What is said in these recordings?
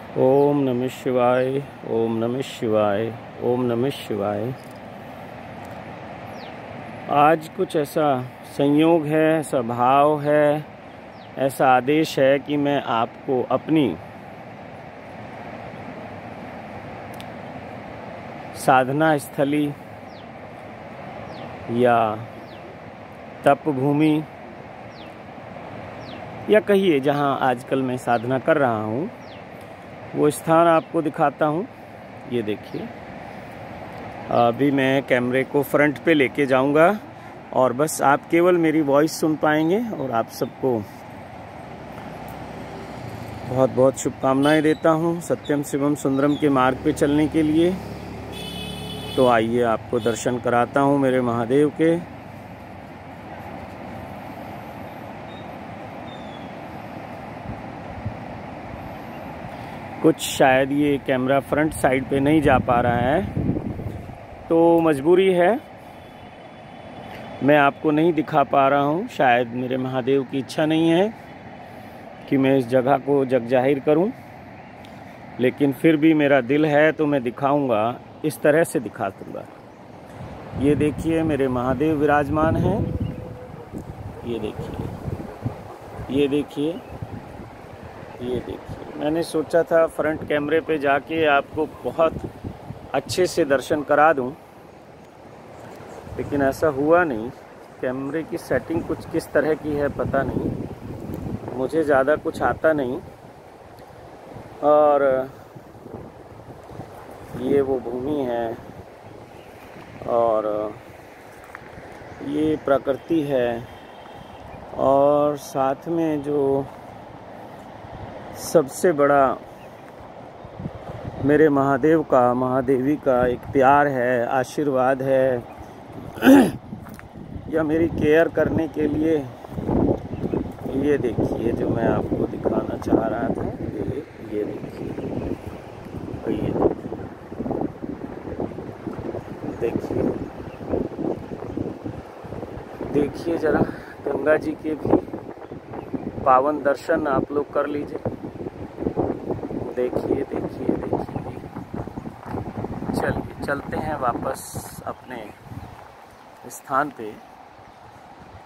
ओम नमः शिवाय। ओम नमः शिवाय। ओम नमः शिवाय। आज कुछ ऐसा संयोग है, ऐसा भाव है, ऐसा आदेश है कि मैं आपको अपनी साधना स्थली या तप भूमि या कहिए जहाँ आजकल मैं साधना कर रहा हूँ वो स्थान आपको दिखाता हूँ। ये देखिए, अभी मैं कैमरे को फ्रंट पे लेके जाऊँगा और बस आप केवल मेरी वॉइस सुन पाएंगे। और आप सबको बहुत बहुत शुभकामनाएं देता हूँ सत्यम शिवम सुंदरम के मार्ग पे चलने के लिए। तो आइए आपको दर्शन कराता हूँ मेरे महादेव के। कुछ शायद ये कैमरा फ्रंट साइड पे नहीं जा पा रहा है, तो मजबूरी है, मैं आपको नहीं दिखा पा रहा हूँ। शायद मेरे महादेव की इच्छा नहीं है कि मैं इस जगह को जग जाहिर करूँ, लेकिन फिर भी मेरा दिल है तो मैं दिखाऊंगा, इस तरह से दिखा दूँगा। ये देखिए मेरे महादेव विराजमान हैं। ये देखिए, ये देखिए, ये देखिए। मैंने सोचा था फ्रंट कैमरे पे जाके आपको बहुत अच्छे से दर्शन करा दूं, लेकिन ऐसा हुआ नहीं। कैमरे की सेटिंग कुछ किस तरह की है पता नहीं, मुझे ज़्यादा कुछ आता नहीं। और ये वो भूमि है और ये प्रकृति है, और साथ में जो सबसे बड़ा मेरे महादेव का, महादेवी का एक प्यार है, आशीर्वाद है या मेरी केयर करने के लिए। ये देखिए जो मैं आपको दिखाना चाह रहा था, ये देखिए, ये देखिए, देखिए जरा गंगा जी के भी पावन दर्शन आप लोग कर लीजिए। देखिए देखिए देखिए। चलिए चलते हैं वापस अपने स्थान पे।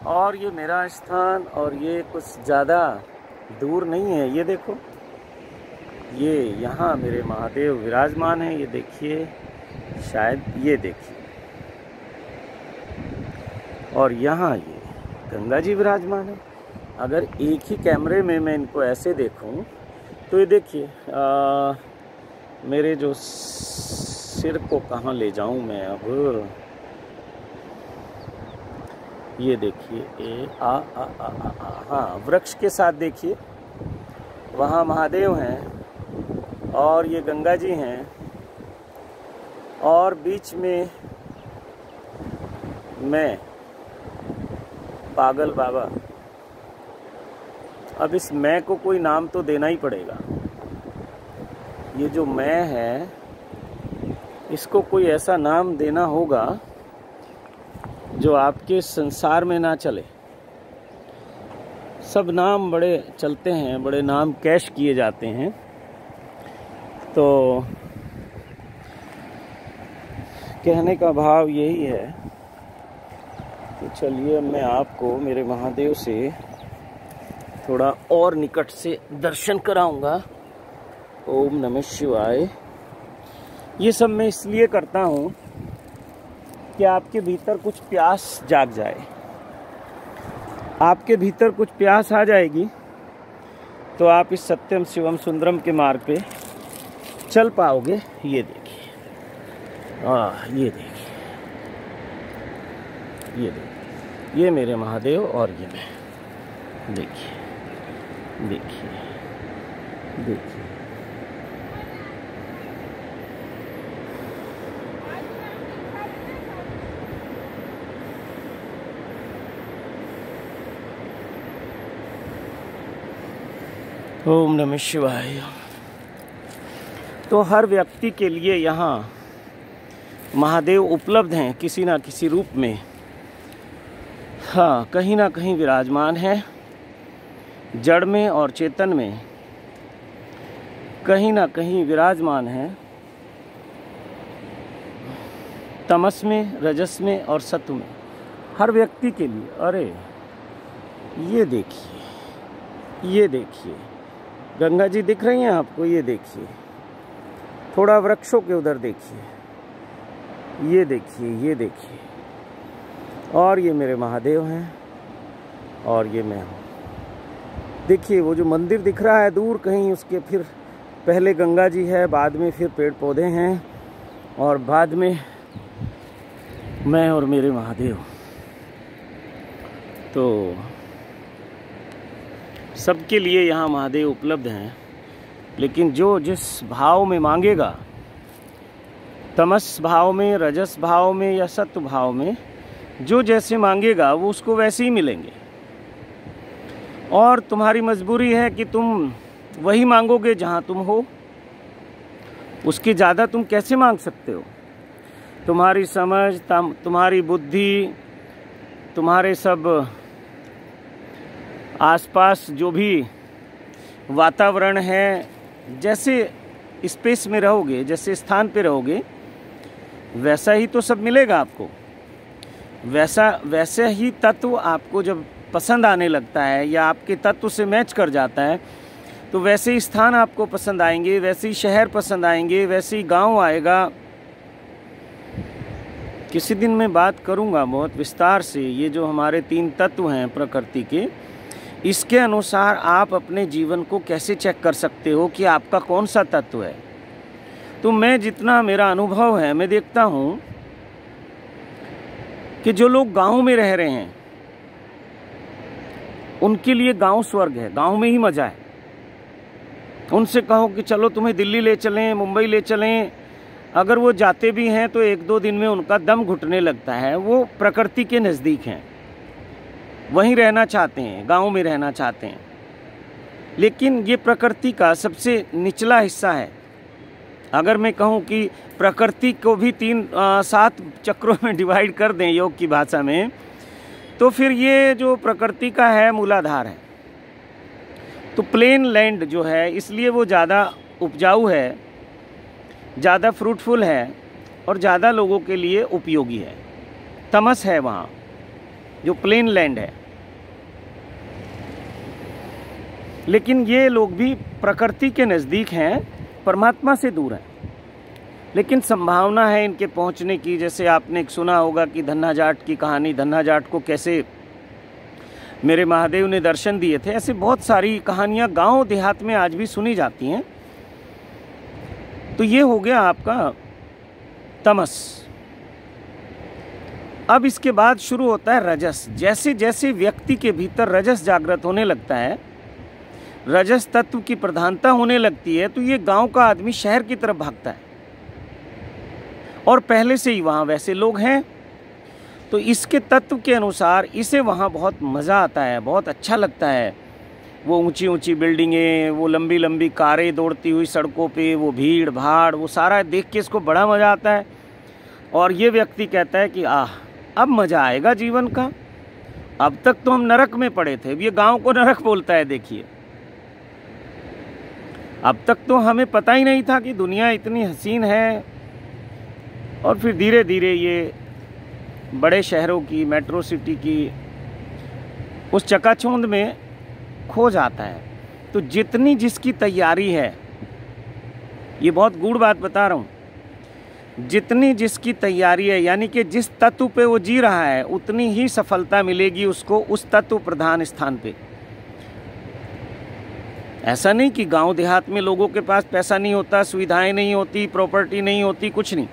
और ये मेरा स्थान और ये कुछ ज़्यादा दूर नहीं है। ये देखो, ये यहाँ मेरे महादेव विराजमान हैं। ये देखिए, शायद ये देखिए, और यहाँ ये गंगा जी विराजमान है। अगर एक ही कैमरे में मैं इनको ऐसे देखूं तो ये देखिए, मेरे जो सिर को कहाँ ले जाऊं मैं अब। ये देखिए, हाँ, वृक्ष के साथ देखिए, वहाँ महादेव हैं और ये गंगा जी हैं, और बीच में मैं पागल बाबा। अब इस मैं को कोई नाम तो देना ही पड़ेगा। ये जो मैं है, इसको कोई ऐसा नाम देना होगा जो आपके संसार में ना चले। सब नाम बड़े चलते हैं, बड़े नाम कैश किए जाते हैं। तो कहने का भाव यही है कि चलिए मैं आपको मेरे महादेव से थोड़ा और निकट से दर्शन कराऊंगा। ओम नमः शिवाय। ये सब मैं इसलिए करता हूँ कि आपके भीतर कुछ प्यास जाग जाए। आपके भीतर कुछ प्यास आ जाएगी तो आप इस सत्यम शिवम सुंदरम के मार्ग पे चल पाओगे। ये देखिए, ये देखिए, ये देखिए, ये मेरे महादेव और ये मैं। देखिए देखिए देखिए। ओम नमः शिवाय। तो हर व्यक्ति के लिए यहाँ महादेव उपलब्ध हैं किसी ना किसी रूप में। हाँ, कहीं ना कहीं विराजमान है, जड़ में और चेतन में। कहीं ना कहीं विराजमान है, तमस में, रजस में और सत्व में, हर व्यक्ति के लिए। अरे ये देखिए, ये देखिए, गंगा जी दिख रही हैं आपको? ये देखिए, थोड़ा वृक्षों के उधर देखिए, ये देखिए, ये देखिए, और ये मेरे महादेव हैं और ये मैं हूँ। देखिए वो जो मंदिर दिख रहा है दूर कहीं, उसके फिर पहले गंगा जी है, बाद में फिर पेड़ पौधे हैं और बाद में मैं और मेरे महादेव। तो सबके लिए यहाँ महादेव उपलब्ध हैं, लेकिन जो जिस भाव में मांगेगा, तमस भाव में, रजस भाव में या सत्व भाव में, जो जैसे मांगेगा वो उसको वैसे ही मिलेंगे। और तुम्हारी मजबूरी है कि तुम वही मांगोगे जहाँ तुम हो, उसके ज़्यादा तुम कैसे मांग सकते हो? तुम्हारी समझ, तुम्हारी बुद्धि, तुम्हारे सब आसपास जो भी वातावरण है, जैसे स्पेस में रहोगे, जैसे स्थान पे रहोगे, वैसा ही तो सब मिलेगा आपको। वैसे ही तत्व आपको जब पसंद आने लगता है या आपके तत्व से मैच कर जाता है, तो वैसे ही स्थान आपको पसंद आएंगे, वैसे ही शहर पसंद आएंगे, वैसे ही गांव आएगा। किसी दिन मैं बात करूंगा बहुत विस्तार से, ये जो हमारे 3 तत्व हैं प्रकृति के, इसके अनुसार आप अपने जीवन को कैसे चेक कर सकते हो कि आपका कौन सा तत्व है। तो मैं जितना मेरा अनुभव है, मैं देखता हूँ कि जो लोग गांव में रह रहे हैं उनके लिए गांव स्वर्ग है, गांव में ही मजा है। उनसे कहो कि चलो तुम्हें दिल्ली ले चलें, मुंबई ले चलें, अगर वो जाते भी हैं तो 1-2 दिन में उनका दम घुटने लगता है। वो प्रकृति के नज़दीक हैं, वहीं रहना चाहते हैं, गांव में रहना चाहते हैं। लेकिन ये प्रकृति का सबसे निचला हिस्सा है। अगर मैं कहूँ कि प्रकृति को भी 7 चक्रों में डिवाइड कर दें योग की भाषा में, तो फिर ये जो प्रकृति का है मूलाधार है। तो प्लेन लैंड जो है, इसलिए वो ज़्यादा उपजाऊ है, ज़्यादा फ्रूटफुल है और ज़्यादा लोगों के लिए उपयोगी है। तमस है वहाँ, जो प्लेन लैंड है। लेकिन ये लोग भी प्रकृति के नज़दीक हैं, परमात्मा से दूर हैं, लेकिन संभावना है इनके पहुंचने की। जैसे आपने एक सुना होगा कि धन्ना जाट की कहानी, धन्ना जाट को कैसे मेरे महादेव ने दर्शन दिए थे। ऐसे बहुत सारी कहानियां गांव देहात में आज भी सुनी जाती हैं। तो ये हो गया आपका तमस। अब इसके बाद शुरू होता है रजस। जैसे जैसे व्यक्ति के भीतर रजस जागृत होने लगता है, रजस तत्व की प्रधानता होने लगती है, तो ये गांव का आदमी शहर की तरफ भागता है। और पहले से ही वहाँ वैसे लोग हैं, तो इसके तत्व के अनुसार इसे वहाँ बहुत मज़ा आता है, बहुत अच्छा लगता है। वो ऊंची ऊंची बिल्डिंगें, वो लंबी लंबी कारें दौड़ती हुई सड़कों पे, वो भीड़ भाड़, वो सारा देख के इसको बड़ा मज़ा आता है। और ये व्यक्ति कहता है कि अब मज़ा आएगा जीवन का। अब तक तो हम नरक में पड़े थे, ये गांव को नरक बोलता है। देखिए, अब तक तो हमें पता ही नहीं था कि दुनिया इतनी हसीन है। और फिर धीरे धीरे ये बड़े शहरों की, मेट्रो सिटी की उस चकाचौंध में खो जाता है। तो जितनी जिसकी तैयारी है, ये बहुत गूढ़ बात बता रहा हूँ, जितनी जिसकी तैयारी है, यानी कि जिस तत्व पे वो जी रहा है, उतनी ही सफलता मिलेगी उसको उस तत्व प्रधान स्थान पे। ऐसा नहीं कि गांव देहात में लोगों के पास पैसा नहीं होता, सुविधाएं नहीं होती, प्रॉपर्टी नहीं होती, कुछ नहीं,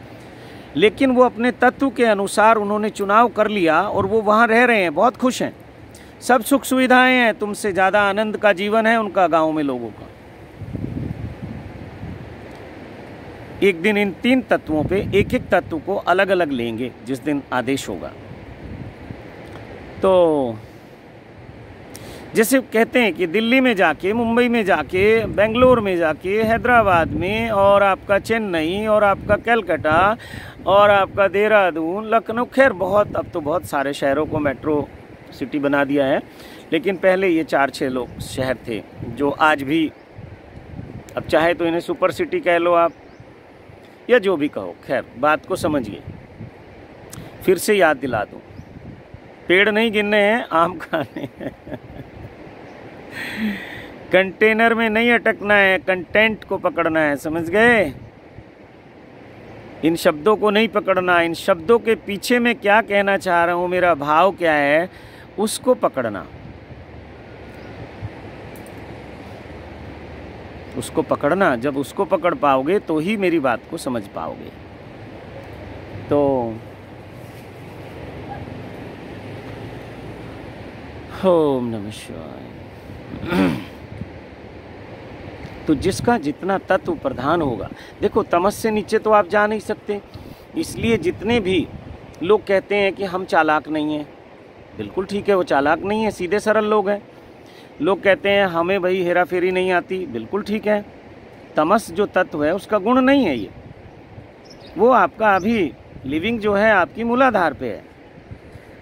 लेकिन वो अपने तत्व के अनुसार उन्होंने चुनाव कर लिया और वो वहाँ रह रहे हैं, बहुत खुश हैं, सब सुख सुविधाएं हैं। तुमसे ज़्यादा आनंद का जीवन है उनका गांव में लोगों का। एक दिन इन 3 तत्वों पे एक एक तत्व को अलग अलग लेंगे जिस दिन आदेश होगा। तो जैसे कहते हैं कि दिल्ली में जाके, मुंबई में जाके, बेंगलोर में जाके, हैदराबाद में, और आपका चेन्नई, और आपका कलकत्ता, और आपका देहरादून, लखनऊ, खैर बहुत, अब तो बहुत सारे शहरों को मेट्रो सिटी बना दिया है, लेकिन पहले ये 4-6 लोग शहर थे जो आज भी अब चाहे तो इन्हें सुपर सिटी कह लो आप, या जो भी कहो, खैर बात को समझिए। फिर से याद दिला दूं, पेड़ नहीं गिनने हैं, आम खाने हैं। कंटेनर में नहीं अटकना है, कंटेंट को पकड़ना है, समझ गए? इन शब्दों को नहीं पकड़ना, इन शब्दों के पीछे मैं क्या कहना चाह रहा हूं, मेरा भाव क्या है, उसको पकड़ना। उसको पकड़ना, जब उसको पकड़ पाओगे तो ही मेरी बात को समझ पाओगे। तो ओम नमः शिवाय। तो जिसका जितना तत्व प्रधान होगा, देखो तमस से नीचे तो आप जा नहीं सकते, इसलिए जितने भी लोग कहते हैं कि हम चालाक नहीं हैं, बिल्कुल ठीक है, वो चालाक नहीं है, सीधे सरल लोग हैं। लोग कहते हैं हमें भाई हेरा फेरी नहीं आती, बिल्कुल ठीक है। तमस जो तत्व है उसका गुण नहीं है ये, वो आपका अभी लिविंग जो है आपकी मूलाधार पे है,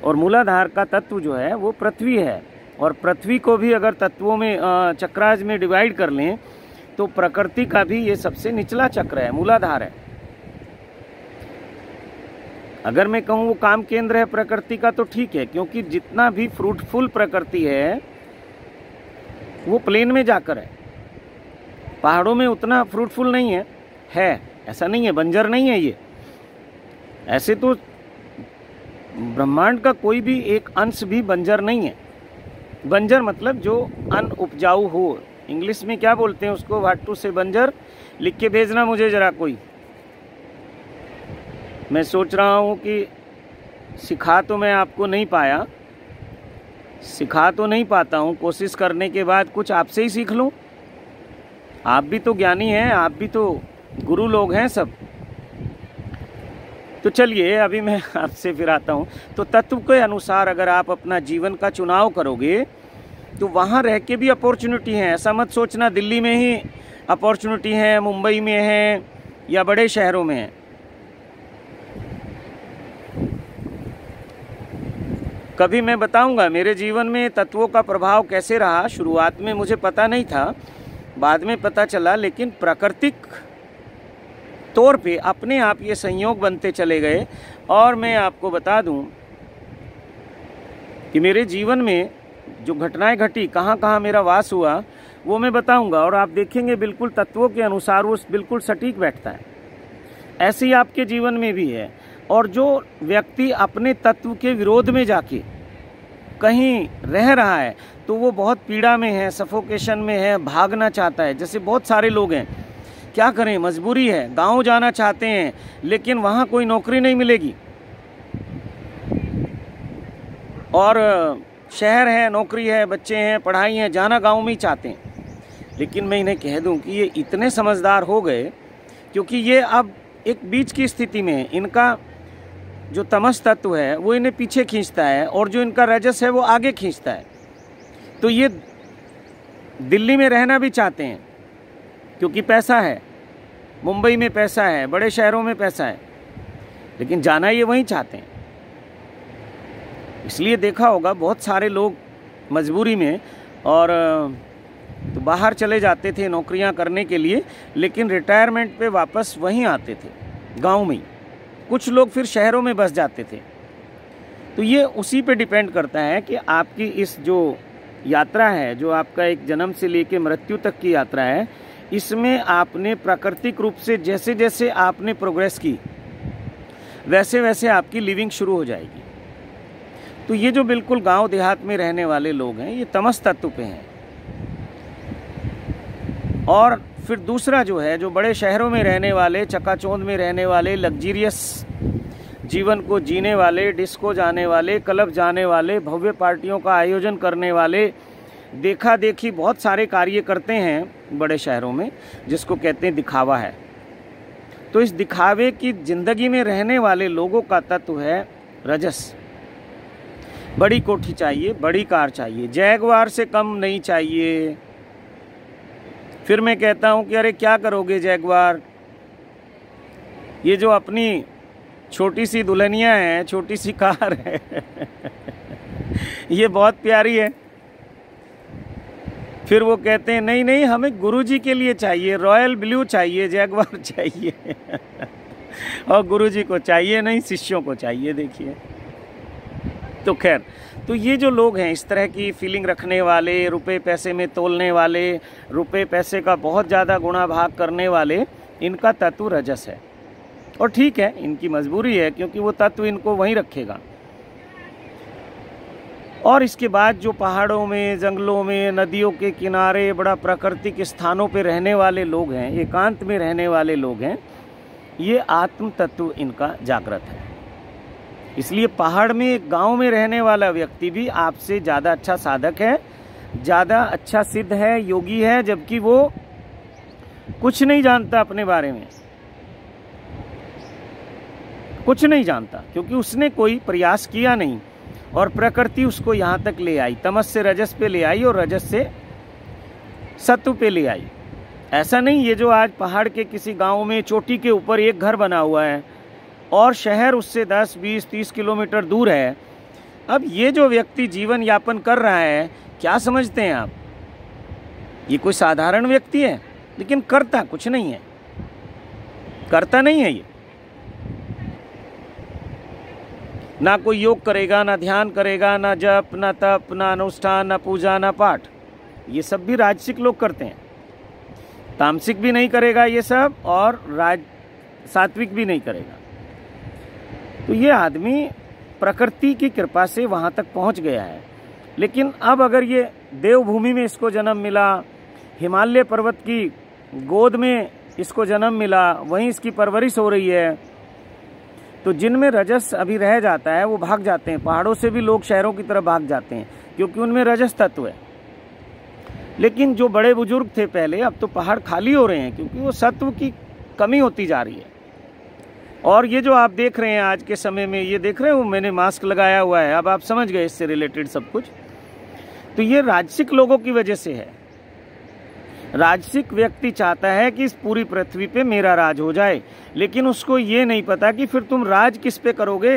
और मूलाधार का तत्व जो है वो पृथ्वी है। और पृथ्वी को भी अगर तत्वों में चक्राज में डिवाइड कर लें तो प्रकृति का भी ये सबसे निचला चक्र है, मूलाधार है। अगर मैं कहूँ वो काम केंद्र है प्रकृति का तो ठीक है, क्योंकि जितना भी फ्रूटफुल प्रकृति है वो प्लेन में जाकर है, पहाड़ों में उतना फ्रूटफुल नहीं है, ऐसा नहीं है, बंजर नहीं है ये। ऐसे तो ब्रह्मांड का कोई भी एक अंश भी बंजर नहीं है। बंजर मतलब जो अनउपजाऊ हो, इंग्लिश में क्या बोलते हैं उसको, व्हाट टू से बंजर, लिख के भेजना मुझे जरा कोई। मैं सोच रहा हूँ कि सिखा तो मैं आपको नहीं पाया, सिखा तो नहीं पाता हूँ, कोशिश करने के बाद कुछ आपसे ही सीख लूँ। आप भी तो ज्ञानी हैं, आप भी तो गुरु लोग हैं सब। तो चलिए अभी मैं आपसे फिर आता हूँ। तो तत्व के अनुसार अगर आप अपना जीवन का चुनाव करोगे तो वहाँ रह के भी अपॉर्चुनिटी है। ऐसा मत सोचना दिल्ली में ही अपॉर्चुनिटी है, मुंबई में है या बड़े शहरों में है। कभी मैं बताऊंगा मेरे जीवन में तत्वों का प्रभाव कैसे रहा। शुरुआत में मुझे पता नहीं था, बाद में पता चला, लेकिन प्राकृतिक तौर पे अपने आप ये संयोग बनते चले गए। और मैं आपको बता दूं कि मेरे जीवन में जो घटनाएं घटी, कहाँ कहाँ मेरा वास हुआ, वो मैं बताऊंगा, और आप देखेंगे बिल्कुल तत्वों के अनुसार वो बिल्कुल सटीक बैठता है। ऐसे ही आपके जीवन में भी है। और जो व्यक्ति अपने तत्व के विरोध में जाके कहीं रह रहा है तो वो बहुत पीड़ा में है, सफोकेशन में है, भागना चाहता है। जैसे बहुत सारे लोग हैं, क्या करें, मजबूरी है, गांव जाना चाहते हैं लेकिन वहाँ कोई नौकरी नहीं मिलेगी, और शहर है, नौकरी है, बच्चे हैं, पढ़ाई है, जाना गांव में ही चाहते हैं। लेकिन मैं इन्हें कह दूं कि ये इतने समझदार हो गए क्योंकि ये अब एक बीच की स्थिति में है। इनका जो तमस तत्व है वो इन्हें पीछे खींचता है और जो इनका रजस है वो आगे खींचता है। तो ये दिल्ली में रहना भी चाहते हैं क्योंकि पैसा है, मुंबई में पैसा है, बड़े शहरों में पैसा है, लेकिन जाना ये वहीं चाहते हैं। इसलिए देखा होगा बहुत सारे लोग मजबूरी में और तो बाहर चले जाते थे नौकरियां करने के लिए, लेकिन रिटायरमेंट पे वापस वहीं आते थे गांव में ही। कुछ लोग फिर शहरों में बस जाते थे। तो ये उसी पे डिपेंड करता है कि आपकी इस जो यात्रा है, जो आपका एक जन्म से लेके मृत्यु तक की यात्रा है, इसमें आपने प्राकृतिक रूप से जैसे जैसे आपने प्रोग्रेस की वैसे वैसे आपकी लिविंग शुरू हो जाएगी। तो ये जो बिल्कुल गांव देहात में रहने वाले लोग हैं ये तमस तत्व पे हैं। और फिर दूसरा जो है, जो बड़े शहरों में रहने वाले, चकाचौंध में रहने वाले, लग्जीरियस जीवन को जीने वाले, डिस्को जाने वाले, क्लब जाने वाले, भव्य पार्टियों का आयोजन करने वाले, देखा देखी बहुत सारे कार्य करते हैं बड़े शहरों में, जिसको कहते हैं दिखावा है। तो इस दिखावे की जिंदगी में रहने वाले लोगों का तत्व है रजस। बड़ी कोठी चाहिए, बड़ी कार चाहिए, जैगवार से कम नहीं चाहिए। फिर मैं कहता हूं कि अरे क्या करोगे जैगवार, ये जो अपनी छोटी सी दुल्हनिया है, छोटी सी कार है ये बहुत प्यारी है, फिर वो कहते हैं नहीं नहीं हमें गुरुजी के लिए चाहिए, रॉयल ब्लू चाहिए, जैगवार चाहिए और गुरुजी को चाहिए नहीं, शिष्यों को चाहिए। देखिए तो खैर, तो ये जो लोग हैं इस तरह की फीलिंग रखने वाले, रुपए पैसे में तोलने वाले, रुपए पैसे का बहुत ज़्यादा गुणा भाग करने वाले, इनका तत्व रजस है। और ठीक है, इनकी मजबूरी है क्योंकि वो तत्व इनको वहीं रखेगा। और इसके बाद जो पहाड़ों में, जंगलों में, नदियों के किनारे, बड़ा प्राकृतिक स्थानों पे रहने वाले लोग हैं, एकांत में रहने वाले लोग हैं, ये आत्म तत्व इनका जागृत है। इसलिए पहाड़ में, एक गांव में रहने वाला व्यक्ति भी आपसे ज़्यादा अच्छा साधक है, ज़्यादा अच्छा सिद्ध है, योगी है, जबकि वो कुछ नहीं जानता अपने बारे में, कुछ नहीं जानता, क्योंकि उसने कोई प्रयास किया नहीं और प्रकृति उसको यहाँ तक ले आई, तमस से रजस पे ले आई और रजस से सत्व पे ले आई। ऐसा नहीं, ये जो आज पहाड़ के किसी गांव में चोटी के ऊपर एक घर बना हुआ है और शहर उससे 10, 20, 30 किलोमीटर दूर है, अब ये जो व्यक्ति जीवन यापन कर रहा है, क्या समझते हैं आप? ये कोई साधारण व्यक्ति है? लेकिन करता कुछ नहीं है, करता नहीं है ये। ना कोई योग करेगा, ना ध्यान करेगा, ना जप, ना तप, ना अनुष्ठान, ना पूजा, ना पाठ। ये सब भी राजसिक लोग करते हैं। तामसिक भी नहीं करेगा ये सब, और सात्विक भी नहीं करेगा। तो ये आदमी प्रकृति की कृपा से वहाँ तक पहुँच गया है। लेकिन अब अगर ये देवभूमि में इसको जन्म मिला, हिमालय पर्वत की गोद में इसको जन्म मिला, वहीं इसकी परवरिश हो रही है, तो जिनमें रजस अभी रह जाता है वो भाग जाते हैं। पहाड़ों से भी लोग शहरों की तरफ भाग जाते हैं क्योंकि उनमें रजस तत्व है। लेकिन जो बड़े बुजुर्ग थे पहले, अब तो पहाड़ खाली हो रहे हैं क्योंकि वो सत्व की कमी होती जा रही है। और ये जो आप देख रहे हैं आज के समय में, ये देख रहे हो मैंने मास्क लगाया हुआ है, अब आप समझ गए इससे रिलेटेड सब कुछ। तो ये राजसिक लोगों की वजह से है। राजसिक व्यक्ति चाहता है कि इस पूरी पृथ्वी पे मेरा राज हो जाए, लेकिन उसको ये नहीं पता कि फिर तुम राज किस पे करोगे।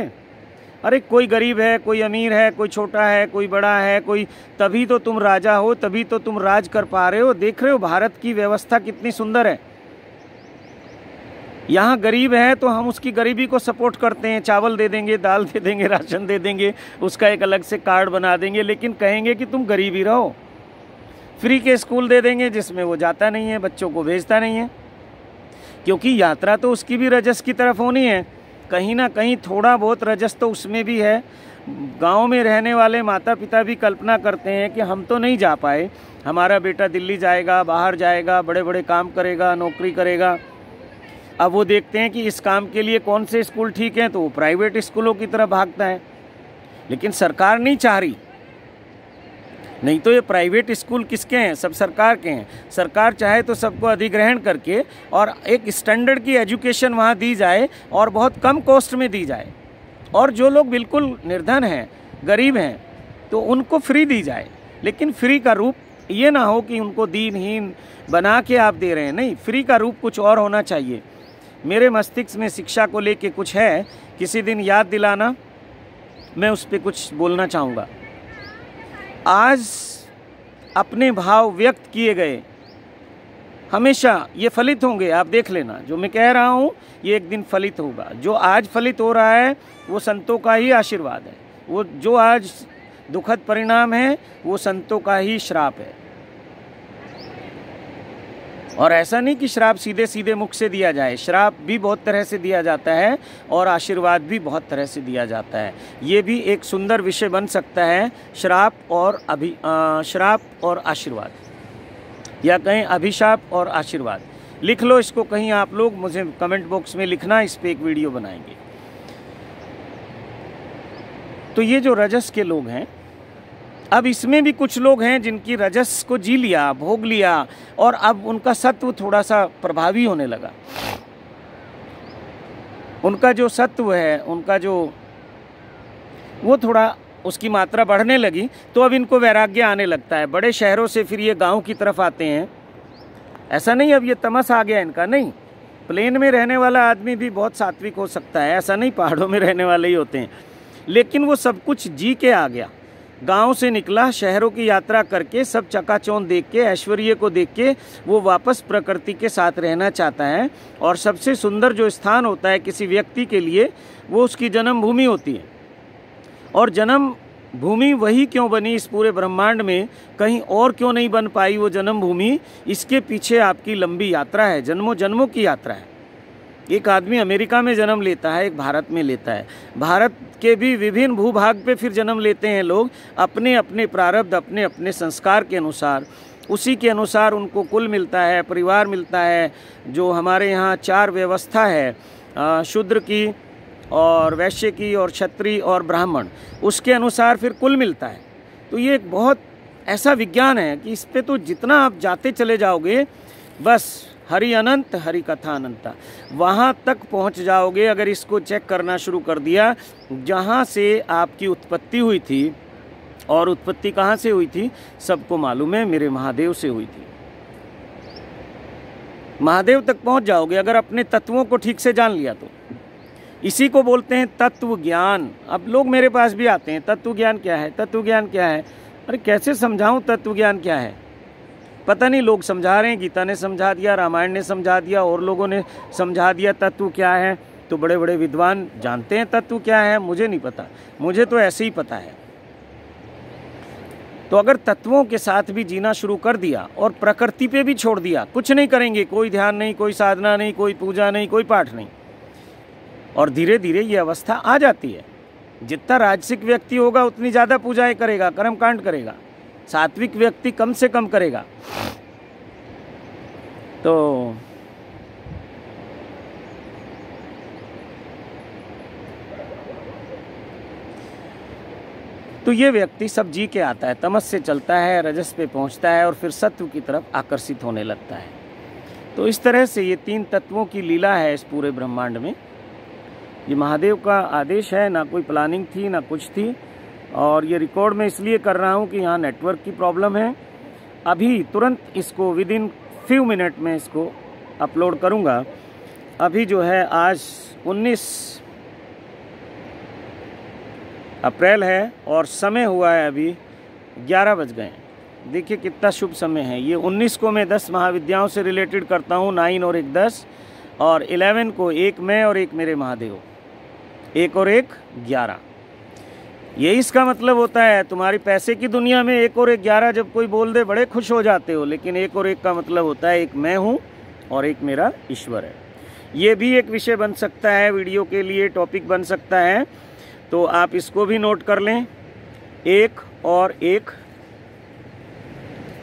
अरे कोई गरीब है, कोई अमीर है, कोई छोटा है, कोई बड़ा है, कोई, तभी तो तुम राजा हो, तभी तो तुम राज कर पा रहे हो। देख रहे हो भारत की व्यवस्था कितनी सुंदर है। यहाँ गरीब है तो हम उसकी गरीबी को सपोर्ट करते हैं, चावल दे देंगे, दाल दे देंगे, राशन दे देंगे, उसका एक अलग से कार्ड बना देंगे, लेकिन कहेंगे कि तुम गरीब ही रहो। फ्री के स्कूल दे देंगे जिसमें वो जाता नहीं है, बच्चों को भेजता नहीं है, क्योंकि यात्रा तो उसकी भी रजस की तरफ होनी है। कहीं ना कहीं थोड़ा बहुत रजस तो उसमें भी है। गांव में रहने वाले माता पिता भी कल्पना करते हैं कि हम तो नहीं जा पाए, हमारा बेटा दिल्ली जाएगा, बाहर जाएगा, बड़े बड़े काम करेगा, नौकरी करेगा। अब वो देखते हैं कि इस काम के लिए कौन से स्कूल ठीक हैं, तो वो प्राइवेट स्कूलों की तरफ भागता है। लेकिन सरकार नहीं चाह रही, नहीं तो ये प्राइवेट स्कूल किसके हैं? सब सरकार के हैं। सरकार चाहे तो सबको अधिग्रहण करके और एक स्टैंडर्ड की एजुकेशन वहाँ दी जाए और बहुत कम कॉस्ट में दी जाए, और जो लोग बिल्कुल निर्धन हैं, गरीब हैं, तो उनको फ्री दी जाए। लेकिन फ्री का रूप ये ना हो कि उनको दीनहीन बना के आप दे रहे हैं, नहीं, फ्री का रूप कुछ और होना चाहिए। मेरे मस्तिष्क में शिक्षा को लेके कुछ है, किसी दिन याद दिलाना, मैं उस पर कुछ बोलना चाहूँगा। आज अपने भाव व्यक्त किए गए हमेशा ये फलित होंगे, आप देख लेना। जो मैं कह रहा हूँ ये एक दिन फलित होगा। जो आज फलित हो रहा है वो संतों का ही आशीर्वाद है, वो जो आज दुखद परिणाम है वो संतों का ही श्राप है। और ऐसा नहीं कि श्राप सीधे सीधे मुख से दिया जाए, श्राप भी बहुत तरह से दिया जाता है और आशीर्वाद भी बहुत तरह से दिया जाता है। ये भी एक सुंदर विषय बन सकता है, श्राप और आशीर्वाद, या कहें अभिशाप और आशीर्वाद। लिख लो इसको कहीं आप लोग, मुझे कमेंट बॉक्स में लिखना, इस पर एक वीडियो बनाएंगे। तो ये जो रजस के लोग हैं, अब इसमें भी कुछ लोग हैं जिनकी रजस को जी लिया, भोग लिया, और अब उनका सत्व थोड़ा सा प्रभावी होने लगा। उनका जो सत्व है, उनका जो वो थोड़ा उसकी मात्रा बढ़ने लगी, तो अब इनको वैराग्य आने लगता है। बड़े शहरों से फिर ये गांव की तरफ आते हैं। ऐसा नहीं अब ये तमस आ गया इनका, नहीं। प्लेन में रहने वाला आदमी भी बहुत सात्विक हो सकता है, ऐसा नहीं पहाड़ों में रहने वाले ही होते हैं। लेकिन वो सब कुछ जी के आ गया, गांव से निकला, शहरों की यात्रा करके सब चकाचौंध देख के, ऐश्वर्य को देख के वो वापस प्रकृति के साथ रहना चाहता है। और सबसे सुंदर जो स्थान होता है किसी व्यक्ति के लिए, वो उसकी जन्मभूमि होती है। और जन्म भूमि वही क्यों बनी इस पूरे ब्रह्मांड में, कहीं और क्यों नहीं बन पाई वो जन्मभूमि, इसके पीछे आपकी लंबी यात्रा है, जन्मों जन्मों की यात्रा है। एक आदमी अमेरिका में जन्म लेता है, एक भारत में लेता है। भारत के भी विभिन्न भूभाग पे फिर जन्म लेते हैं लोग, अपने अपने प्रारब्ध, अपने अपने संस्कार के अनुसार। उसी के अनुसार उनको कुल मिलता है, परिवार मिलता है। जो हमारे यहाँ 4 व्यवस्था है, शूद्र की और वैश्य की और क्षत्रिय और ब्राह्मण, उसके अनुसार फिर कुल मिलता है। तो ये एक बहुत ऐसा विज्ञान है कि इस पे तो जितना आप जाते चले जाओगे, बस हरि अनंत, हरि कथा अनंता, वहाँ तक पहुँच जाओगे। अगर इसको चेक करना शुरू कर दिया, जहाँ से आपकी उत्पत्ति हुई थी, और उत्पत्ति कहाँ से हुई थी सबको मालूम है, मेरे महादेव से हुई थी। महादेव तक पहुँच जाओगे अगर अपने तत्वों को ठीक से जान लिया तो। इसी को बोलते हैं तत्व ज्ञान। अब लोग मेरे पास भी आते हैं, तत्व ज्ञान क्या है, तत्व ज्ञान क्या है। अरे कैसे समझाऊं तत्व ज्ञान क्या है, पता नहीं। लोग समझा रहे हैं, गीता ने समझा दिया, रामायण ने समझा दिया, और लोगों ने समझा दिया तत्व क्या है। तो बड़े बड़े विद्वान जानते हैं तत्व क्या है, मुझे नहीं पता, मुझे तो ऐसे ही पता है। तो अगर तत्वों के साथ भी जीना शुरू कर दिया और प्रकृति पे भी छोड़ दिया, कुछ नहीं करेंगे, कोई ध्यान नहीं, कोई साधना नहीं, कोई पूजा नहीं, कोई पाठ नहीं, और धीरे धीरे ये अवस्था आ जाती है। जितना राजसिक व्यक्ति होगा उतनी ज़्यादा पूजाएं करेगा, कर्मकांड करेगा। सात्विक व्यक्ति कम से कम करेगा। तो ये व्यक्ति सब जी के आता है, तमस से चलता है, रजस पे पहुंचता है, और फिर सत्व की तरफ आकर्षित होने लगता है। तो इस तरह से ये 3 तत्वों की लीला है इस पूरे ब्रह्मांड में। ये महादेव का आदेश है, ना कोई प्लानिंग थी ना कुछ थी। और ये रिकॉर्ड मैं इसलिए कर रहा हूँ कि यहाँ नेटवर्क की प्रॉब्लम है। अभी तुरंत इसको विदिन फ्यू मिनट में इसको अपलोड करूँगा। अभी जो है आज 19 अप्रैल है और समय हुआ है अभी 11 बज गए हैं। देखिए कितना शुभ समय है। ये 19 को मैं 10 महाविद्याओं से रिलेटेड करता हूँ, 9 और 1 10, और 11 को 1 मैं और 1 मेरे महादेव, 1 और 1 11। ये इसका मतलब होता है तुम्हारी पैसे की दुनिया में 1 और 1 11 जब कोई बोल दे बड़े खुश हो जाते हो, लेकिन 1 और 1 का मतलब होता है 1 मैं हूँ और 1 मेरा ईश्वर है। ये भी एक विषय बन सकता है, वीडियो के लिए टॉपिक बन सकता है, तो आप इसको भी नोट कर लें। 1 और 1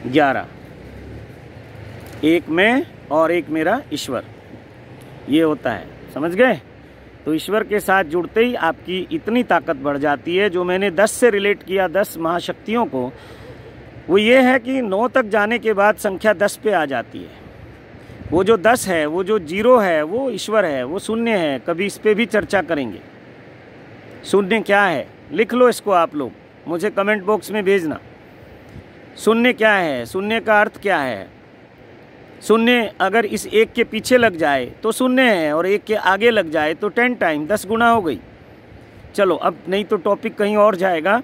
11, 1 मैं और 1 मेरा ईश्वर, ये होता है। समझ गए? तो ईश्वर के साथ जुड़ते ही आपकी इतनी ताकत बढ़ जाती है। जो मैंने 10 से रिलेट किया, 10 महाशक्तियों को, वो ये है कि 9 तक जाने के बाद संख्या 10 पे आ जाती है। वो जो 10 है, वो जो 0 है, वो ईश्वर है, वो शून्य है। कभी इस पे भी चर्चा करेंगे। शून्य क्या है, लिख लो इसको आप लोग, मुझे कमेंट बॉक्स में भेजना। शून्य क्या है, शून्य का अर्थ क्या है। शून्य अगर इस 1 के पीछे लग जाए तो शून्य है, और 1 के आगे लग जाए तो 10 टाइम 10 गुना हो गई। चलो अब नहीं तो टॉपिक कहीं और जाएगा।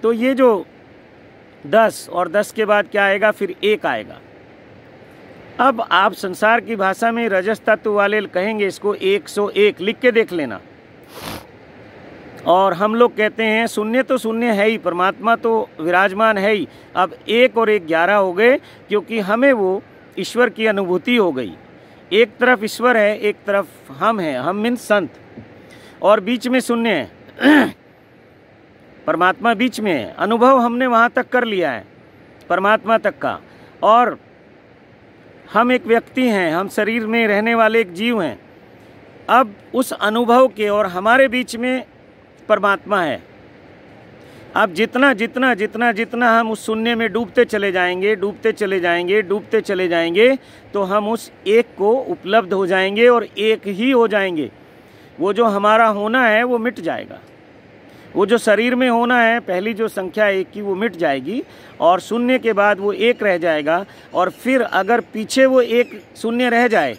तो ये जो 10 और 10 के बाद क्या आएगा, फिर 1 आएगा। अब आप संसार की भाषा में रजस तत्व वाले कहेंगे इसको 101, लिख के देख लेना। और हम लोग कहते हैं शून्य तो शून्य है ही, परमात्मा तो विराजमान है ही। अब 1 और 1 11 हो गए, क्योंकि हमें वो ईश्वर की अनुभूति हो गई। एक तरफ ईश्वर है, एक तरफ हम हैं, हम मीन्स संत, और बीच में शून्य है। परमात्मा बीच में है। अनुभव हमने वहाँ तक कर लिया है, परमात्मा तक का। और हम एक व्यक्ति हैं, हम शरीर में रहने वाले एक जीव हैं। अब उस अनुभव के और हमारे बीच में परमात्मा है। अब जितना जितना जितना जितना हम उस शून्य में डूबते चले जाएंगे, डूबते चले जाएंगे, डूबते चले जाएंगे, तो हम उस 1 को उपलब्ध हो जाएंगे और 1 ही हो जाएंगे। वो जो हमारा होना है वो मिट जाएगा। वो जो शरीर में होना है, पहली जो संख्या 1 की, वो मिट जाएगी, और शून्य के बाद वो 1 रह जाएगा। और फिर अगर पीछे वो 1 शून्य रह जाए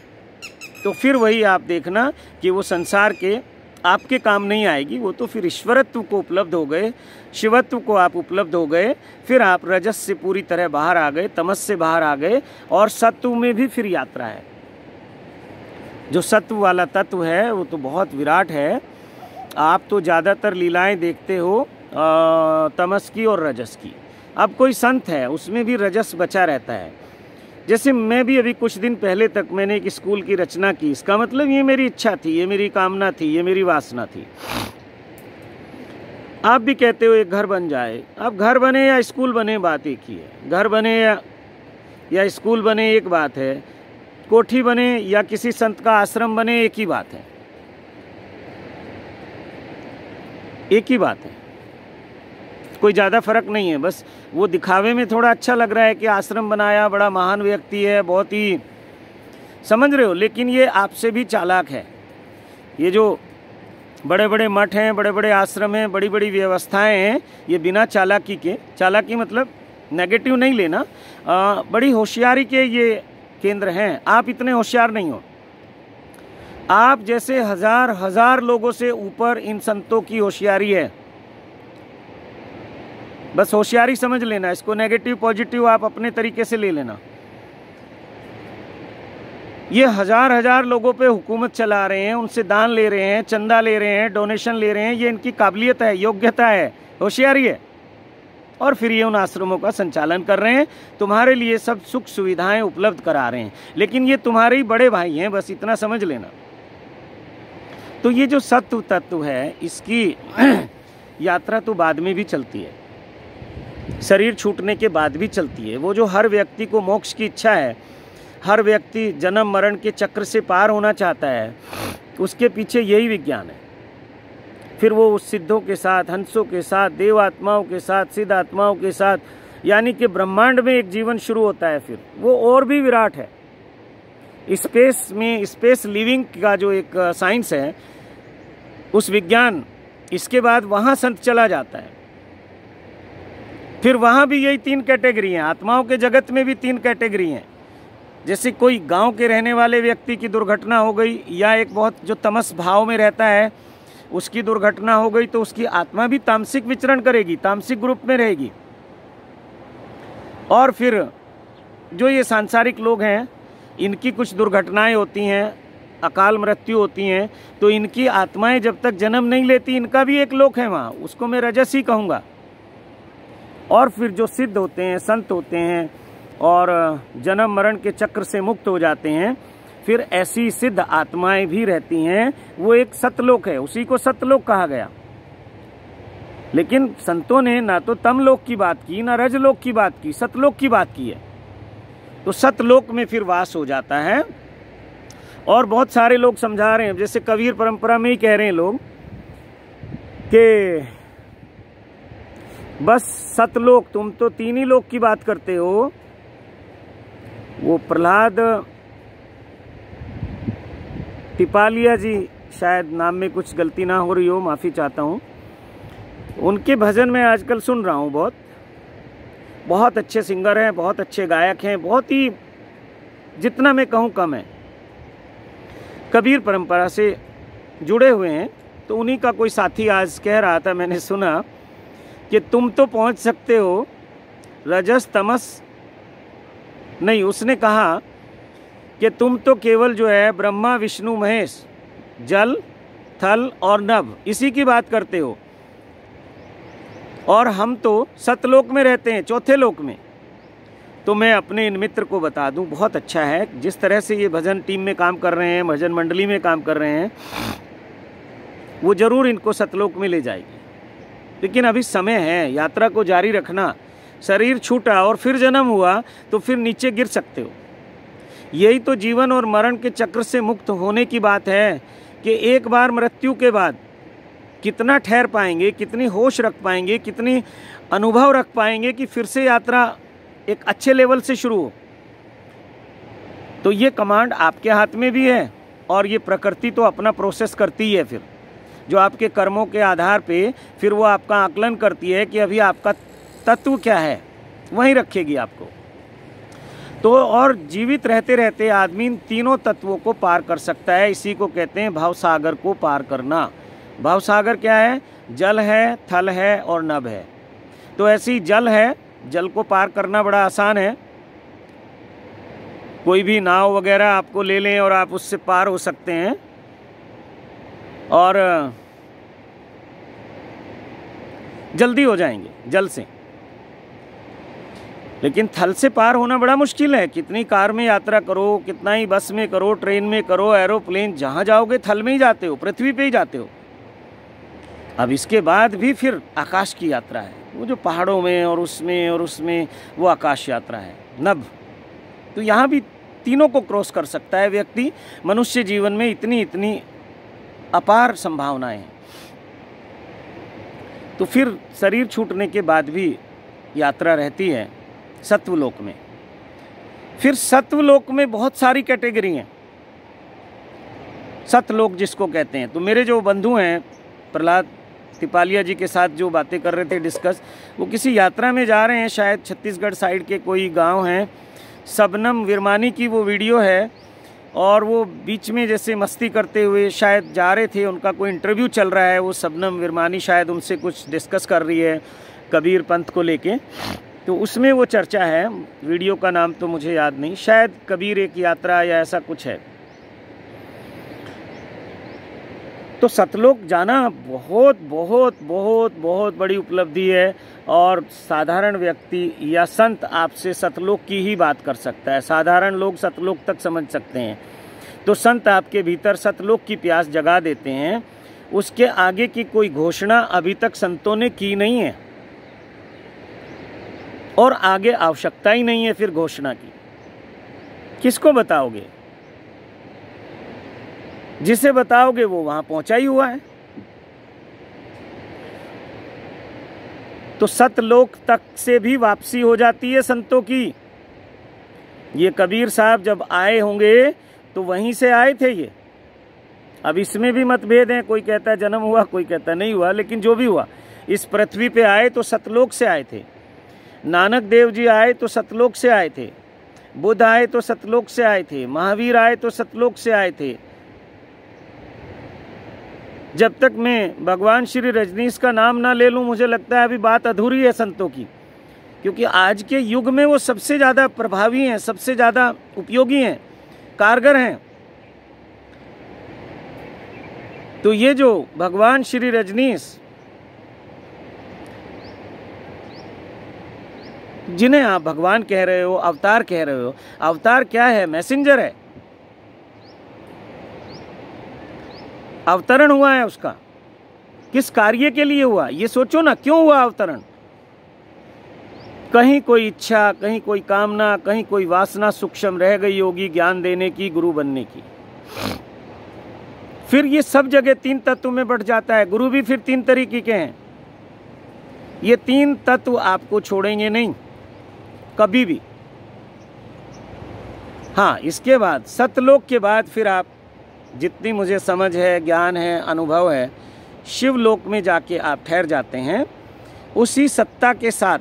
तो फिर वही आप देखना कि वो संसार के आपके काम नहीं आएगी, वो तो फिर ईश्वरत्व को उपलब्ध हो गए, शिवत्व को आप उपलब्ध हो गए, फिर आप रजस से पूरी तरह बाहर आ गए, तमस से बाहर आ गए, और सत्व में भी फिर यात्रा है। जो सत्व वाला तत्व है वो तो बहुत विराट है। आप तो ज़्यादातर लीलाएं देखते हो तमस की और रजस की। अब कोई संत है उसमें भी रजस बचा रहता है। जैसे मैं भी अभी कुछ दिन पहले तक मैंने एक स्कूल की रचना की, इसका मतलब ये मेरी इच्छा थी, ये मेरी कामना थी, ये मेरी वासना थी। आप भी कहते हो एक घर बन जाए। अब घर बने या स्कूल बने बात एक ही है। घर बने या स्कूल बने एक बात है, कोठी बने या किसी संत का आश्रम बने एक ही बात है, एक ही बात है, कोई ज़्यादा फर्क नहीं है। बस वो दिखावे में थोड़ा अच्छा लग रहा है कि आश्रम बनाया, बड़ा महान व्यक्ति है, बहुत ही, समझ रहे हो, लेकिन ये आपसे भी चालाक है। ये जो बड़े बड़े मठ हैं, बड़े बड़े आश्रम हैं, बड़ी बड़ी व्यवस्थाएं हैं, ये बिना चालाकी के, चालाकी मतलब नेगेटिव नहीं लेना, बड़ी होशियारी के ये केंद्र हैं। आप इतने होशियार नहीं हो। आप जैसे हजार हजार लोगों से ऊपर इन संतों की होशियारी है। बस होशियारी समझ लेना, इसको नेगेटिव पॉजिटिव आप अपने तरीके से ले लेना। ये हजार हजार लोगों पे हुकूमत चला रहे हैं, उनसे दान ले रहे हैं, चंदा ले रहे हैं, डोनेशन ले रहे हैं, ये इनकी काबिलियत है, योग्यता है, होशियारी है। और फिर ये उन आश्रमों का संचालन कर रहे हैं, तुम्हारे लिए सब सुख सुविधाएं उपलब्ध करा रहे हैं, लेकिन ये तुम्हारे ही बड़े भाई हैं, बस इतना समझ लेना। तो ये जो सत्व तत्व है, इसकी यात्रा तो बाद में भी चलती है, शरीर छूटने के बाद भी चलती है। वो जो हर व्यक्ति को मोक्ष की इच्छा है, हर व्यक्ति जन्म मरण के चक्र से पार होना चाहता है, उसके पीछे यही विज्ञान है। फिर वो उस सिद्धों के साथ, हंसों के साथ, देव आत्माओं के साथ, सिद्ध आत्माओं के साथ, यानी कि ब्रह्मांड में एक जीवन शुरू होता है। फिर वो और भी विराट है। स्पेस में, स्पेस लिविंग का जो एक साइंस है, उस विज्ञान, इसके बाद वहाँ संत चला जाता है। फिर वहाँ भी यही 3 कैटेगरी हैं। आत्माओं के जगत में भी 3 कैटेगरी हैं। जैसे कोई गांव के रहने वाले व्यक्ति की दुर्घटना हो गई, या एक बहुत जो तमस भाव में रहता है उसकी दुर्घटना हो गई, तो उसकी आत्मा भी तामसिक विचरण करेगी, तामसिक ग्रुप में रहेगी। और फिर जो ये सांसारिक लोग हैं, इनकी कुछ दुर्घटनाएं होती हैं, अकाल मृत्यु होती हैं, तो इनकी आत्माएं जब तक जन्म नहीं लेती, इनका भी एक लोक है वहाँ, उसको मैं रजस ही कहूँगा। और फिर जो सिद्ध होते हैं, संत होते हैं, और जन्म मरण के चक्र से मुक्त हो जाते हैं, फिर ऐसी सिद्ध आत्माएं भी रहती हैं। वो एक सतलोक है, उसी को सतलोक कहा गया। लेकिन संतों ने ना तो तमलोक की बात की, ना रजलोक की बात की, सतलोक की बात की है। तो सतलोक में फिर वास हो जाता है। और बहुत सारे लोग समझा रहे हैं, जैसे कबीर परंपरा में ही कह रहे हैं लोग कि बस सतलोक, तुम तो 3 ही लोक की बात करते हो। वो प्रहलाद टिपालिया जी, शायद नाम में कुछ गलती ना हो रही हो, माफ़ी चाहता हूँ, उनके भजन में आजकल सुन रहा हूँ। बहुत अच्छे सिंगर हैं, बहुत अच्छे गायक हैं, बहुत ही, जितना मैं कहूँ कम है। कबीर परंपरा से जुड़े हुए हैं। तो उन्हीं का कोई साथी आज कह रहा था, मैंने सुना, कि तुम तो पहुँच सकते हो रजस तमस नहीं। उसने कहा कि तुम तो केवल जो है ब्रह्मा विष्णु महेश, जल थल और नभ, इसी की बात करते हो, और हम तो सतलोक में रहते हैं, 4थे लोक में। तो मैं अपने इन मित्र को बता दूं, बहुत अच्छा है जिस तरह से ये भजन टीम में काम कर रहे हैं, भजन मंडली में काम कर रहे हैं, वो जरूर इनको सतलोक में ले जाएगी। लेकिन अभी समय है, यात्रा को जारी रखना। शरीर छूटा और फिर जन्म हुआ तो फिर नीचे गिर सकते हो। यही तो जीवन और मरण के चक्र से मुक्त होने की बात है, कि एक बार मृत्यु के बाद कितना ठहर पाएंगे, कितनी होश रख पाएंगे, कितनी अनुभव रख पाएंगे कि फिर से यात्रा एक अच्छे लेवल से शुरू हो। तो ये कमांड आपके हाथ में भी है, और ये प्रकृति तो अपना प्रोसेस करती है। फिर जो आपके कर्मों के आधार पे फिर वो आपका आकलन करती है कि अभी आपका तत्व क्या है, वहीं रखेगी आपको। तो और जीवित रहते रहते आदमी इन 3 तत्वों को पार कर सकता है। इसी को कहते हैं भाव सागर को पार करना। भवसागर क्या है? जल है, थल है और नभ है। तो ऐसी जल है, जल को पार करना बड़ा आसान है। कोई भी नाव वगैरह आपको ले लें और आप उससे पार हो सकते हैं, और जल्दी हो जाएंगे जल से। लेकिन थल से पार होना बड़ा मुश्किल है। कितनी कार में यात्रा करो, कितना ही बस में करो, ट्रेन में करो, एरोप्लेन, जहाँ जाओगे थल में ही जाते हो, पृथ्वी पे ही जाते हो। अब इसके बाद भी फिर आकाश की यात्रा है, वो जो पहाड़ों में और उसमें वो आकाश यात्रा है, नभ। तो यहाँ भी तीनों को क्रॉस कर सकता है व्यक्ति। मनुष्य जीवन में इतनी अपार संभावनाएं हैं। तो फिर शरीर छूटने के बाद भी यात्रा रहती है सत्वलोक में। फिर सत्वलोक में बहुत सारी कैटेगरी हैं, सतलोक जिसको कहते हैं। तो मेरे जो बंधु हैं प्रहलाद तिपालिया जी के साथ जो बातें कर रहे थे डिस्कस, वो किसी यात्रा में जा रहे हैं, शायद छत्तीसगढ़ साइड के कोई गांव हैं। शबनम विरमानी की वो वीडियो है, और वो बीच में जैसे मस्ती करते हुए शायद जा रहे थे, उनका कोई इंटरव्यू चल रहा है। वो शबनम विरमानी शायद उनसे कुछ डिस्कस कर रही है कबीर पंथ को लेके। तो उसमें वो चर्चा है, वीडियो का नाम तो मुझे याद नहीं, शायद कबीर एक यात्रा या ऐसा कुछ है। तो सतलोक जाना बहुत बहुत बहुत बहुत बड़ी उपलब्धि है, और साधारण व्यक्ति या संत आपसे सतलोक की ही बात कर सकता है। साधारण लोग सतलोक तक समझ सकते हैं, तो संत आपके भीतर सतलोक की प्यास जगा देते हैं। उसके आगे की कोई घोषणा अभी तक संतों ने की नहीं है, और आगे आवश्यकता ही नहीं है फिर घोषणा की। किसको बताओगे? जिसे बताओगे वो वहां पहुंचा ही हुआ है। तो सतलोक तक से भी वापसी हो जाती है संतों की। ये कबीर साहब जब आए होंगे तो वहीं से आए थे ये। अब इसमें भी मतभेद हैं, कोई कहता है जन्म हुआ, कोई कहता नहीं हुआ, लेकिन जो भी हुआ इस पृथ्वी पे आए तो सतलोक से आए थे। नानक देव जी आए तो सतलोक से आए थे, बुद्ध आए तो सतलोक से आए थे, महावीर आए तो सतलोक से आए थे। जब तक मैं भगवान श्री रजनीश का नाम ना ले लूं, मुझे लगता है अभी बात अधूरी है संतों की, क्योंकि आज के युग में वो सबसे ज़्यादा प्रभावी हैं, सबसे ज़्यादा उपयोगी हैं, कारगर हैं। तो ये जो भगवान श्री रजनीश, जिन्हें आप भगवान कह रहे हो, अवतार कह रहे हो, अवतार क्या है? मैसेंजर है, अवतरण हुआ है उसका। किस कार्य के लिए हुआ ये सोचो ना, क्यों हुआ अवतरण? कहीं कोई इच्छा, कहीं कोई कामना, कहीं कोई वासना सूक्ष्म रह गई होगी ज्ञान देने की, गुरु बनने की। फिर ये सब जगह तीन तत्व में बढ़ जाता है। गुरु भी फिर तीन तरीके के हैं। ये तीन तत्व आपको छोड़ेंगे नहीं कभी भी। हाँ, इसके बाद सतलोक के बाद फिर आप, जितनी मुझे समझ है, ज्ञान है, अनुभव है, शिवलोक में जाके आप ठहर जाते हैं उसी सत्ता के साथ।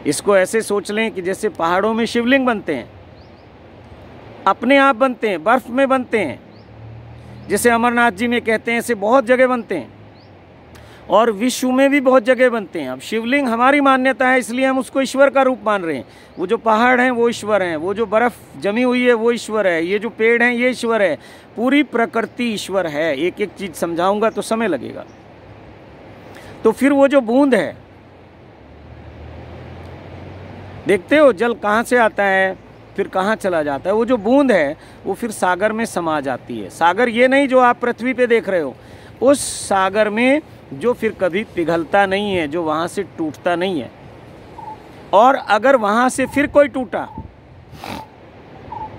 इसको ऐसे सोच लें कि जैसे पहाड़ों में शिवलिंग बनते हैं, अपने आप बनते हैं, बर्फ में बनते हैं, जैसे अमरनाथ जी में कहते हैं, ऐसे बहुत जगह बनते हैं, और विश्व में भी बहुत जगह बनते हैं। अब शिवलिंग हमारी मान्यता है, इसलिए हम उसको ईश्वर का रूप मान रहे हैं। वो जो पहाड़ हैं वो ईश्वर हैं, वो जो बर्फ जमी हुई है वो ईश्वर है, ये जो पेड़ हैं ये ईश्वर है, पूरी प्रकृति ईश्वर है। एक एक चीज समझाऊंगा तो समय लगेगा। तो फिर वो जो बूंद है, देखते हो जल कहाँ से आता है फिर कहाँ चला जाता है। वो जो बूंद है वो फिर सागर में समा जाती है। सागर ये नहीं जो आप पृथ्वी पे देख रहे हो, उस सागर में जो फिर कभी पिघलता नहीं है, जो वहाँ से टूटता नहीं है। और अगर वहाँ से फिर कोई टूटा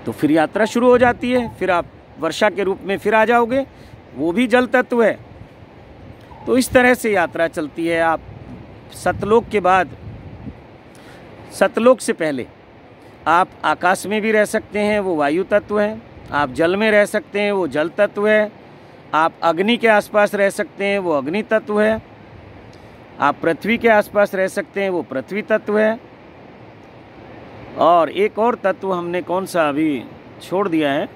तो फिर यात्रा शुरू हो जाती है, फिर आप वर्षा के रूप में फिर आ जाओगे, वो भी जल तत्व है। तो इस तरह से यात्रा चलती है। आप सतलोक के बाद, सतलोक से पहले आप आकाश में भी रह सकते हैं, वो वायु तत्व है। आप जल में रह सकते हैं, वो जल तत्व है। आप अग्नि के आसपास रह सकते हैं, वो अग्नि तत्व है। आप पृथ्वी के आसपास रह सकते हैं, वो पृथ्वी तत्व है। और एक और तत्व हमने कौन सा अभी छोड़ दिया है,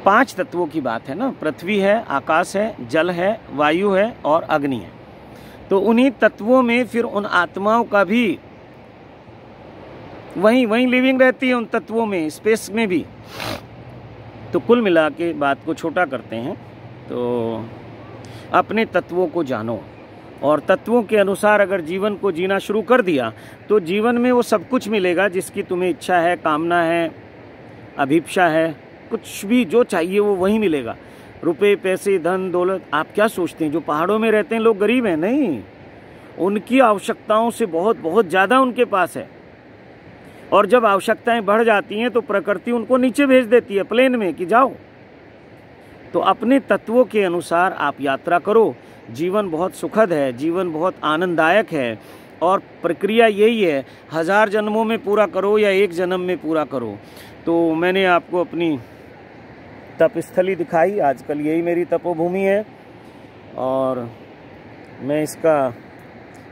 5 तत्वों की बात है ना, पृथ्वी है, आकाश है, जल है, वायु है और अग्नि है। तो उन्हीं तत्वों में फिर उन आत्माओं का भी वहीं लिविंग रहती है, उन तत्वों में, स्पेस में भी। तो कुल मिला के बात को छोटा करते हैं, तो अपने तत्वों को जानो और तत्वों के अनुसार अगर जीवन को जीना शुरू कर दिया तो जीवन में वो सब कुछ मिलेगा जिसकी तुम्हें इच्छा है, कामना है, अभिप्सा है, कुछ भी जो चाहिए वो वहीं मिलेगा। रुपए, पैसे, धन, दौलत, आप क्या सोचते हैं जो पहाड़ों में रहते हैं लोग गरीब हैं? नहीं, उनकी आवश्यकताओं से बहुत बहुत ज़्यादा उनके पास है। और जब आवश्यकताएं बढ़ जाती हैं तो प्रकृति उनको नीचे भेज देती है प्लेन में कि जाओ। तो अपने तत्वों के अनुसार आप यात्रा करो। जीवन बहुत सुखद है, जीवन बहुत आनंददायक है और प्रक्रिया यही है, 1000 जन्मों में पूरा करो या 1 जन्म में पूरा करो। तो मैंने आपको अपनी तपस्थली दिखाई, आजकल यही मेरी तपोभूमि है और मैं इसका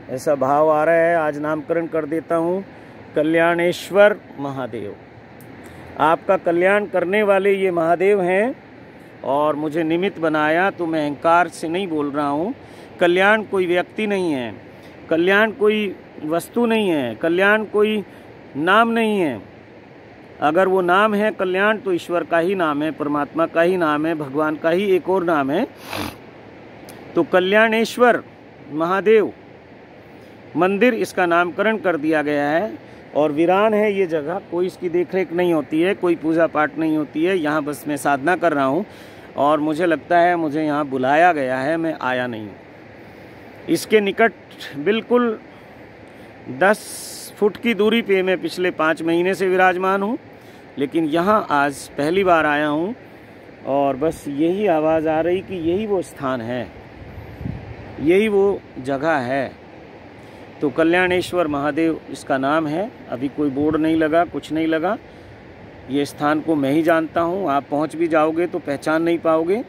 ऐसा भाव आ रहा है, आज नामकरण कर देता हूँ कल्याणेश्वर महादेव। आपका कल्याण करने वाले ये महादेव हैं और मुझे निमित्त बनाया, तो मैं अहंकार से नहीं बोल रहा हूँ। कल्याण कोई व्यक्ति नहीं है, कल्याण कोई वस्तु नहीं है, कल्याण कोई नाम नहीं है। अगर वो नाम है कल्याण तो ईश्वर का ही नाम है, परमात्मा का ही नाम है, भगवान का ही एक और नाम है। तो कल्याणेश्वर महादेव मंदिर इसका नामकरण कर दिया गया है और वीरान है ये जगह, कोई इसकी देखरेख नहीं होती है, कोई पूजा पाठ नहीं होती है। यहाँ बस मैं साधना कर रहा हूँ और मुझे लगता है मुझे यहाँ बुलाया गया है, मैं आया नहीं हूँ। इसके निकट बिल्कुल 10 फुट की दूरी पे मैं पिछले 5 महीने से विराजमान हूँ, लेकिन यहाँ आज पहली बार आया हूँ और बस यही आवाज़ आ रही कि यही वो स्थान है, यही वो जगह है। तो कल्याणेश्वर महादेव इसका नाम है। अभी कोई बोर्ड नहीं लगा, कुछ नहीं लगा। ये स्थान को मैं ही जानता हूँ, आप पहुँच भी जाओगे तो पहचान नहीं पाओगे।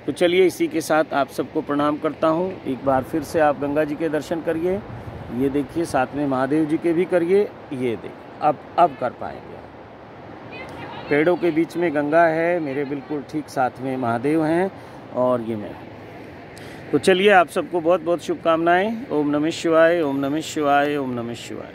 तो चलिए इसी के साथ आप सबको प्रणाम करता हूँ। एक बार फिर से आप गंगा जी के दर्शन करिए, ये देखिए, साथ में महादेव जी के भी करिए। ये देखिए, अब कर पाएंगे। पेड़ों के बीच में गंगा है, मेरे बिल्कुल ठीक साथ में महादेव हैं और ये मैं। तो चलिए आप सबको बहुत बहुत शुभकामनाएं। ओम नमः शिवाय, ओम नमः शिवाय, ओम नमः शिवाय।